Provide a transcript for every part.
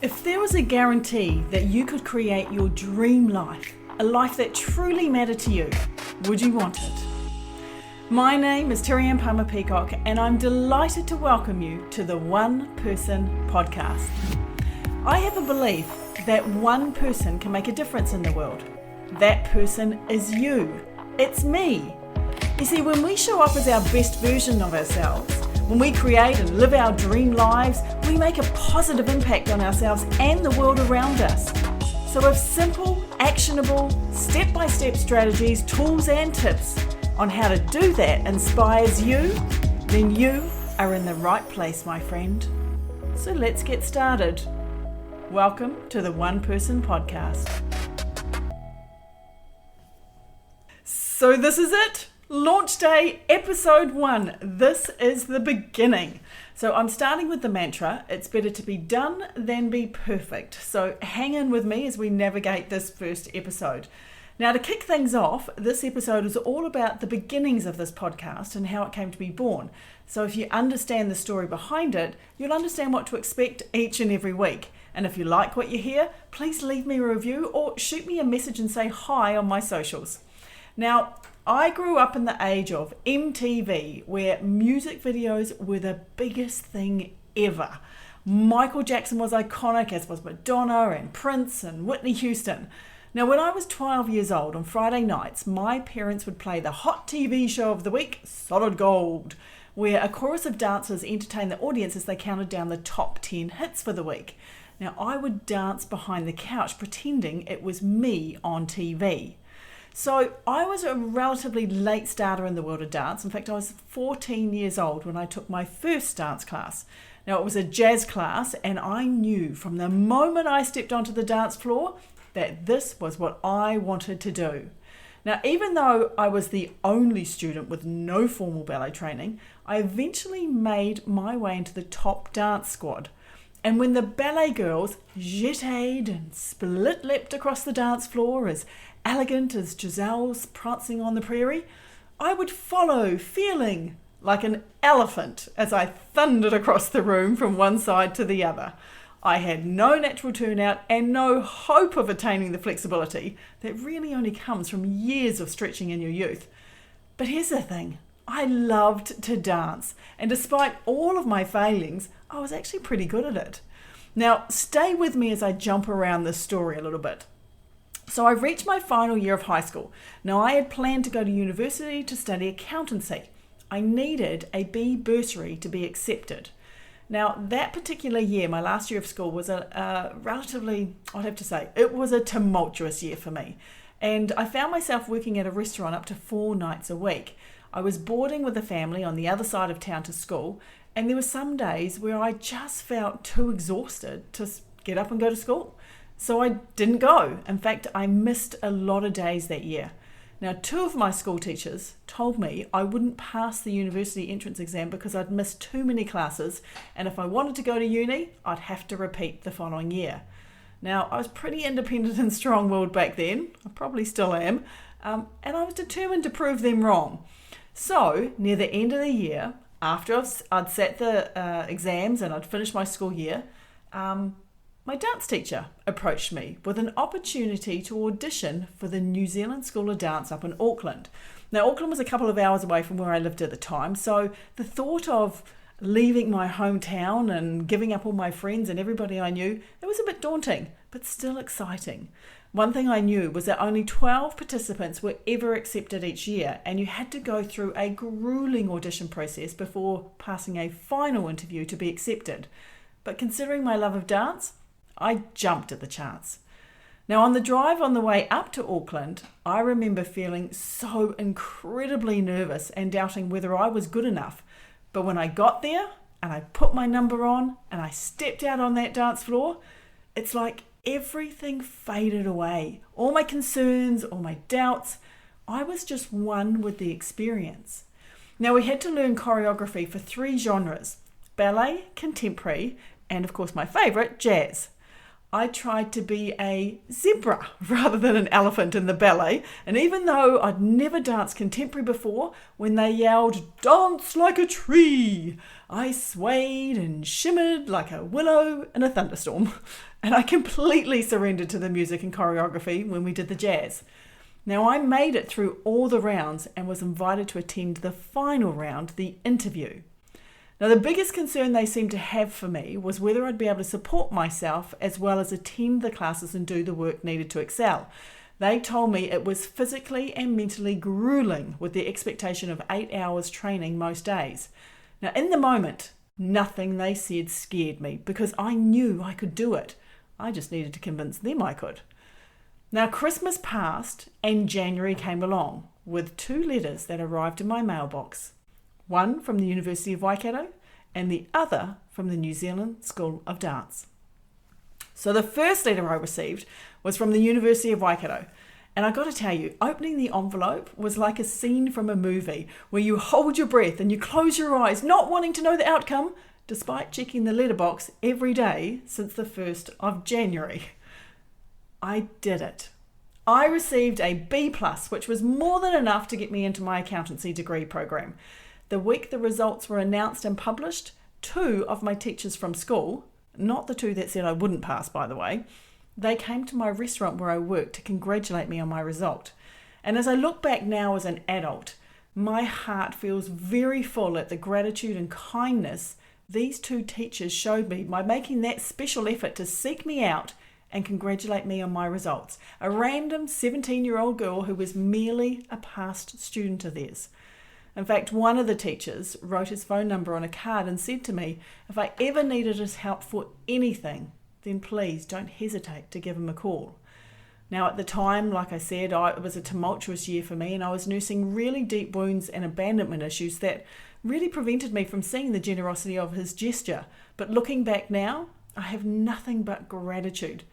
If there was a guarantee that you could create your dream life, a life that truly mattered to you, would you want it? My name is Terriane Palmer-Peacock, and I'm delighted to welcome you to the One Person Podcast. I have a belief that one person can make a difference in the world. That person is you. It's me. You see, when we show up as our best version of ourselves, when we create and live our dream lives, we make a positive impact on ourselves and the world around us. So if simple, actionable, step-by-step strategies, tools and tips on how to do that inspires you, then you are in the right place, my friend. So let's get started. Welcome to the One Person Podcast. So this is it. Launch day, episode 1. This is the beginning. So I'm starting with the mantra, it's better to be done than be perfect. So hang in with me as we navigate this first episode. Now, to kick things off, this episode is all about the beginnings of this podcast and how it came to be born. So if you understand the story behind it, you'll understand what to expect each and every week. And if you like what you hear, please leave me a review or shoot me a message and say hi on my socials. Now, I grew up in the age of MTV, where music videos were the biggest thing ever. Michael Jackson was iconic, as was Madonna and Prince and Whitney Houston. Now, when I was 12 years old on Friday nights, my parents would play the hot TV show of the week, Solid Gold, where a chorus of dancers entertained the audience as they counted down the top 10 hits for the week. Now, I would dance behind the couch pretending it was me on TV. So I was a relatively late starter in the world of dance. In fact, I was 14 years old when I took my first dance class. Now, it was a jazz class, and I knew from the moment I stepped onto the dance floor that this was what I wanted to do. Now, even though I was the only student with no formal ballet training, I eventually made my way into the top dance squad. And when the ballet girls jetted and split-leapt across the dance floor as elegant as Giselle's prancing on the prairie, I would follow, feeling like an elephant as I thundered across the room from one side to the other. I had no natural turnout and no hope of attaining the flexibility that really only comes from years of stretching in your youth. But here's the thing, I loved to dance, and despite all of my failings, I was actually pretty good at it. Now, stay with me as I jump around this story a little bit. So I reached my final year of high school. Now, I had planned to go to university to study accountancy. I needed a B bursary to be accepted. Now, that particular year, my last year of school, was a relatively, I'd have to say, it was a tumultuous year for me. And I found myself working at a restaurant up to 4 nights a week. I was boarding with a family on the other side of town to school, and there were some days where I just felt too exhausted to get up and go to school. So I didn't go. In fact, I missed a lot of days that year. Now, 2 of my school teachers told me I wouldn't pass the university entrance exam because I'd missed too many classes, and if I wanted to go to uni, I'd have to repeat the following year. Now, I was pretty independent and strong-willed back then. I probably still am. And I was determined to prove them wrong. So, near the end of the year, after I'd sat the exams and I'd finished my school year, my dance teacher approached me with an opportunity to audition for the New Zealand School of Dance up in Auckland. Now, Auckland was a couple of hours away from where I lived at the time, so the thought of leaving my hometown and giving up all my friends and everybody I knew, it was a bit daunting, but still exciting. One thing I knew was that only 12 participants were ever accepted each year, and you had to go through a grueling audition process before passing a final interview to be accepted. But considering my love of dance, I jumped at the chance. Now, on the drive on the way up to Auckland, I remember feeling so incredibly nervous and doubting whether I was good enough. But when I got there and I put my number on and I stepped out on that dance floor, it's like everything faded away. All my concerns, all my doubts, I was just one with the experience. Now, we had to learn choreography for 3 genres: ballet, contemporary, and of course my favourite, jazz. I tried to be a zebra rather than an elephant in the ballet. And even though I'd never danced contemporary before, when they yelled, "Dance like a tree," I swayed and shimmered like a willow in a thunderstorm. And I completely surrendered to the music and choreography when we did the jazz. Now, I made it through all the rounds and was invited to attend the final round, the interview. Now, the biggest concern they seemed to have for me was whether I'd be able to support myself as well as attend the classes and do the work needed to excel. They told me it was physically and mentally grueling with the expectation of 8 hours training most days. Now, in the moment, nothing they said scared me because I knew I could do it. I just needed to convince them I could. Now, Christmas passed and January came along with 2 letters that arrived in my mailbox. One from the University of Waikato and the other from the New Zealand School of Dance. So the first letter I received was from the University of Waikato. And I got to tell you, opening the envelope was like a scene from a movie where you hold your breath and you close your eyes, not wanting to know the outcome, despite checking the letterbox every day since the 1st of January. I did it. I received a B+, which was more than enough to get me into my accountancy degree program. The week the results were announced and published, 2 of my teachers from school, not the 2 that said I wouldn't pass, by the way, they came to my restaurant where I worked to congratulate me on my result. And as I look back now as an adult, my heart feels very full at the gratitude and kindness these 2 teachers showed me by making that special effort to seek me out and congratulate me on my results. A random 17-year-old girl who was merely a past student of theirs. In fact, one of the teachers wrote his phone number on a card and said to me, if I ever needed his help for anything, then please don't hesitate to give him a call. Now, at the time, like I said, it was a tumultuous year for me, and I was nursing really deep wounds and abandonment issues that really prevented me from seeing the generosity of his gesture. But looking back now, I have nothing but gratitude.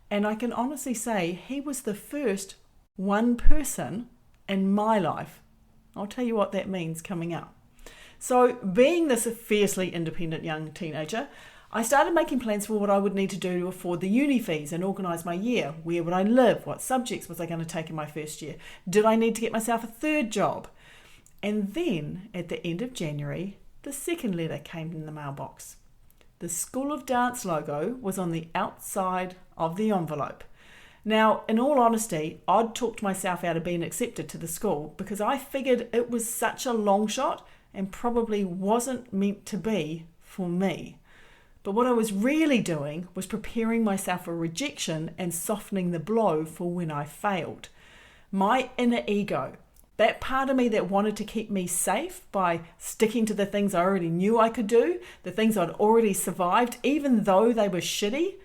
And I can honestly say he was the first one person in my life. I'll tell you what that means coming up. So, being this fiercely independent young teenager, I started making plans for what I would need to do to afford the uni fees and organise my year. Where would I live? What subjects was I going to take in my first year? Did I need to get myself a 3rd job? And then, at the end of January, the second letter came in the mailbox. The School of Dance logo was on the outside of the envelope. Now, in all honesty, I'd talked myself out of being accepted to the school because I figured it was such a long shot and probably wasn't meant to be for me. But what I was really doing was preparing myself for rejection and softening the blow for when I failed. My inner ego, that part of me that wanted to keep me safe by sticking to the things I already knew I could do, the things I'd already survived, even though they were shitty,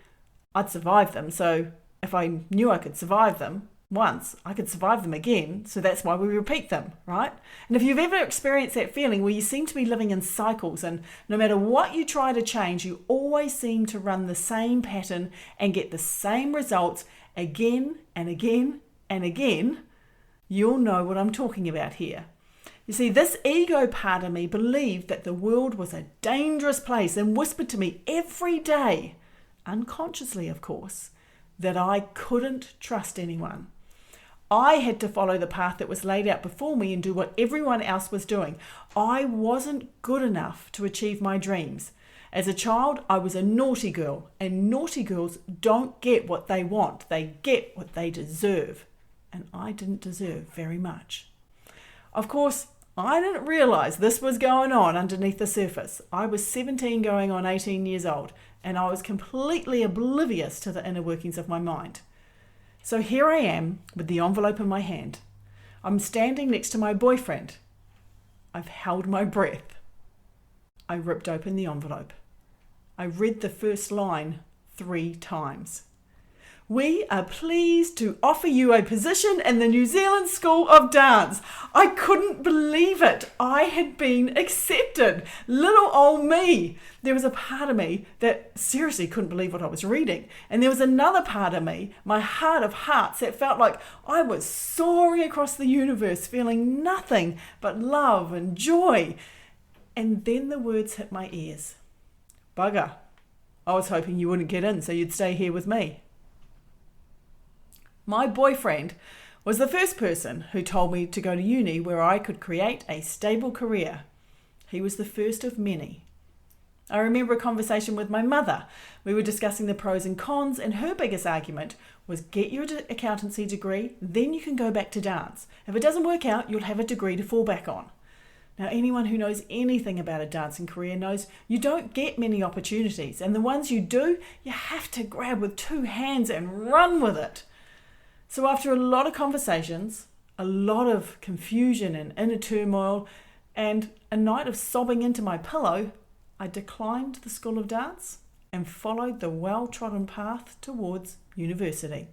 I'd survived them. So if I knew I could survive them once, I could survive them again. So that's why we repeat them, right? And if you've ever experienced that feeling where you seem to be living in cycles and no matter what you try to change, you always seem to run the same pattern and get the same results again and again and again, you'll know what I'm talking about here. You see, this ego part of me believed that the world was a dangerous place and whispered to me every day, unconsciously of course, that I couldn't trust anyone. I had to follow the path that was laid out before me and do what everyone else was doing. I wasn't good enough to achieve my dreams. As a child, I was a naughty girl, and naughty girls don't get what they want. They get what they deserve. And I didn't deserve very much. Of course, I didn't realise this was going on underneath the surface. I was 17 going on 18 years old, and I was completely oblivious to the inner workings of my mind. So here I am with the envelope in my hand. I'm standing next to my boyfriend. I've held my breath. I ripped open the envelope. I read the first line 3 times. We are pleased to offer you a position in the New Zealand School of Dance. I couldn't believe it. I had been accepted. Little old me. There was a part of me that seriously couldn't believe what I was reading. And there was another part of me, my heart of hearts, that felt like I was soaring across the universe, feeling nothing but love and joy. And then the words hit my ears. Bugger. I was hoping you wouldn't get in so you'd stay here with me. My boyfriend was the first person who told me to go to uni where I could create a stable career. He was the first of many. I remember a conversation with my mother. We were discussing the pros and cons, and her biggest argument was get your accountancy degree, then you can go back to dance. If it doesn't work out, you'll have a degree to fall back on. Now, anyone who knows anything about a dancing career knows you don't get many opportunities, and the ones you do, you have to grab with two hands and run with it. So after a lot of conversations, a lot of confusion and inner turmoil, and a night of sobbing into my pillow, I declined the School of Dance and followed the well-trodden path towards university.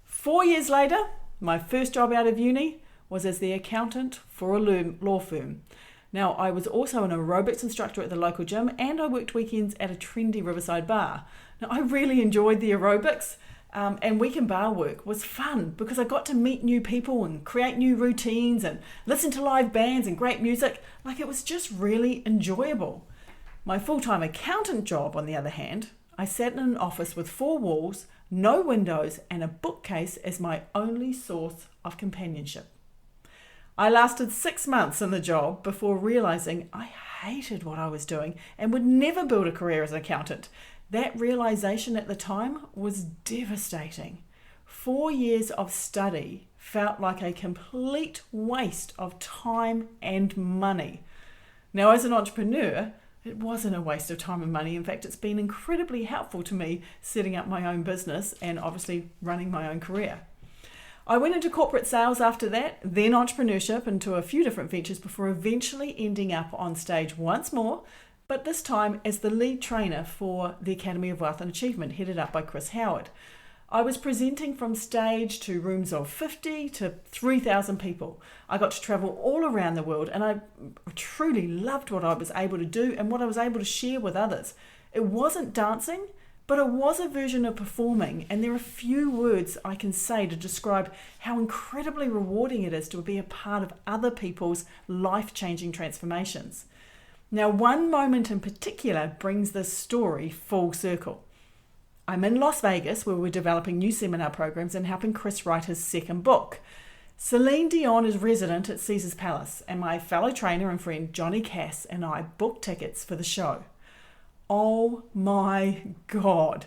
4 years later, my first job out of uni was as the accountant for a law firm. Now, I was also an aerobics instructor at the local gym, and I worked weekends at a trendy riverside bar. Now, I really enjoyed the aerobics, and weekend bar work was fun because I got to meet new people and create new routines and listen to live bands and great music. Like, it was just really enjoyable. My full-time accountant job, on the other hand, I sat in an office with 4 walls, no windows, and a bookcase as my only source of companionship. I lasted 6 months in the job before realizing I hated what I was doing and would never build a career as an accountant. That realization at the time was devastating. 4 years of study felt like a complete waste of time and money. Now, as an entrepreneur, it wasn't a waste of time and money. In fact, it's been incredibly helpful to me setting up my own business and obviously running my own career. I went into corporate sales after that, then entrepreneurship, into a few different ventures before eventually ending up on stage once more, but this time as the lead trainer for the Academy of Wealth and Achievement, headed up by Chris Howard. I was presenting from stage to rooms of 50 to 3,000 people. I got to travel all around the world, and I truly loved what I was able to do and what I was able to share with others. It wasn't dancing, but it was a version of performing, and there are few words I can say to describe how incredibly rewarding it is to be a part of other people's life-changing transformations. Now, one moment in particular brings this story full circle. I'm in Las Vegas where we're developing new seminar programs and helping Chris write his second book. Celine Dion is resident at Caesar's Palace, and my fellow trainer and friend Johnny Cass and I booked tickets for the show. Oh my God,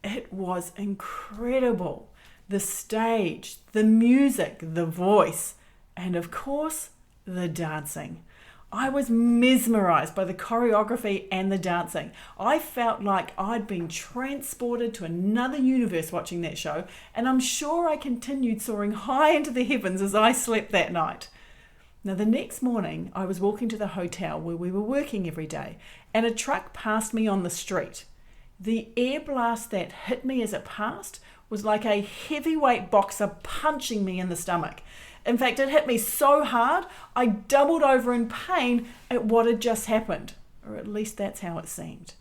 it was incredible. The stage, the music, the voice, and of course, the dancing. I was mesmerized by the choreography and the dancing. I felt like I'd been transported to another universe watching that show, and I'm sure I continued soaring high into the heavens as I slept that night. Now, the next morning, I was walking to the hotel where we were working every day, and a truck passed me on the street. The air blast that hit me as it passed was like a heavyweight boxer punching me in the stomach. In fact, it hit me so hard, I doubled over in pain at what had just happened. Or at least that's how it seemed.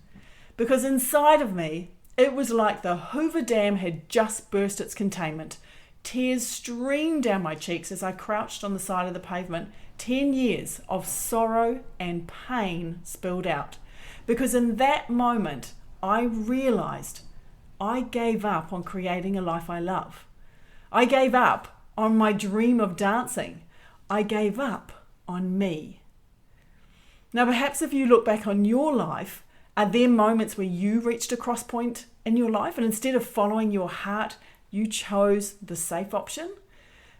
Because inside of me, it was like the Hoover Dam had just burst its containment. Tears streamed down my cheeks as I crouched on the side of the pavement. 10 years of sorrow and pain spilled out. Because in that moment, I realized I gave up on creating a life I love. I gave up on my dream of dancing. I gave up on me. Now, perhaps if you look back on your life, are there moments where you reached a cross point in your life and instead of following your heart, you chose the safe option?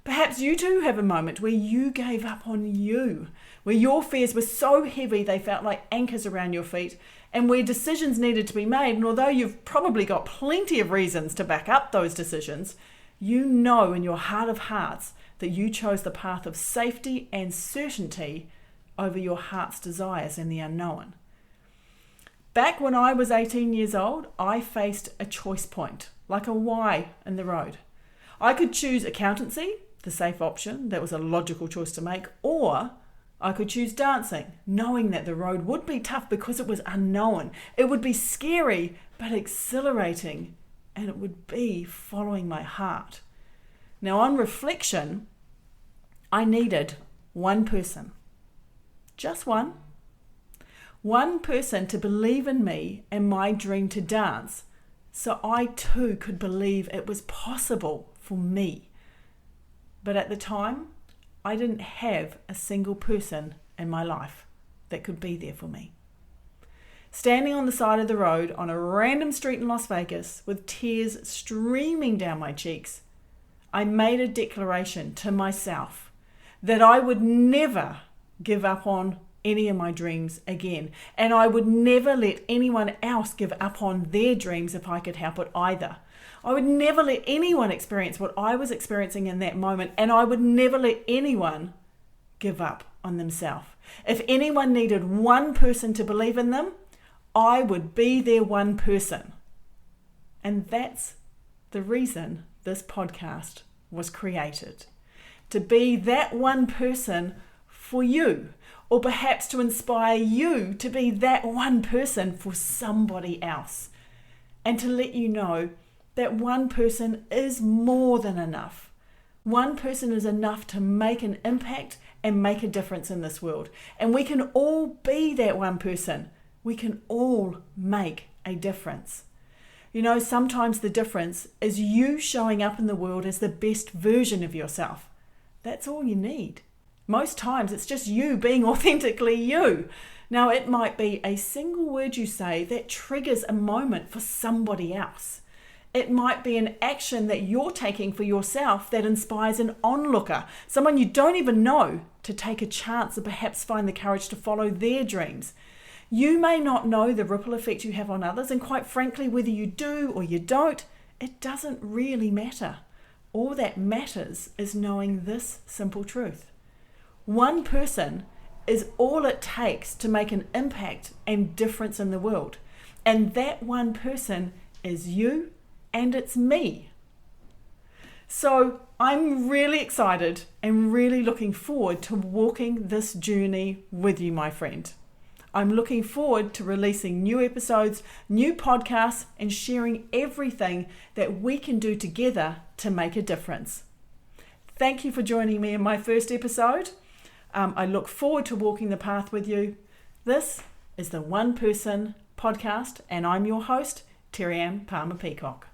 Perhaps you too have a moment where you gave up on you, where your fears were so heavy they felt like anchors around your feet, and where decisions needed to be made. And although you've probably got plenty of reasons to back up those decisions, you know in your heart of hearts that you chose the path of safety and certainty over your heart's desires and the unknown. Back when I was 18 years old, I faced a choice point, like a Y in the road. I could choose accountancy, the safe option, that was a logical choice to make, or I could choose dancing, knowing that the road would be tough because it was unknown. It would be scary, but exhilarating, and it would be following my heart. Now, on reflection, I needed one person. Just one. one person to believe in me and my dream to dance, so I too could believe it was possible for me. But at the time, I didn't have a single person in my life that could be there for me. Standing on the side of the road on a random street in Las Vegas with tears streaming down my cheeks, I made a declaration to myself that I would never give up on any of my dreams again, and I would never let anyone else give up on their dreams if I could help it either. I would never let anyone experience what I was experiencing in that moment, and I would never let anyone give up on themselves. If anyone needed one person to believe in them, I would be their one person. And that's the reason this podcast was created. To be that one person for you, or perhaps to inspire you to be that one person for somebody else. And to let you know that one person is more than enough. One person is enough to make an impact and make a difference in this world. And we can all be that one person. We can all make a difference. You know, sometimes the difference is you showing up in the world as the best version of yourself. That's all you need. Most times it's just you being authentically you. Now, it might be a single word you say that triggers a moment for somebody else. It might be an action that you're taking for yourself that inspires an onlooker, someone you don't even know, to take a chance and perhaps find the courage to follow their dreams. You may not know the ripple effect you have on others, and quite frankly, whether you do or you don't, it doesn't really matter. All that matters is knowing this simple truth. One person is all it takes to make an impact and difference in the world. And that one person is you, and it's me. So I'm really excited and really looking forward to walking this journey with you, my friend. I'm looking forward to releasing new episodes, new podcasts, and sharing everything that we can do together to make a difference. Thank you for joining me in my first episode. I look forward to walking the path with you. This is the One Person Podcast, and I'm your host, Terriane Palmer-Peacock.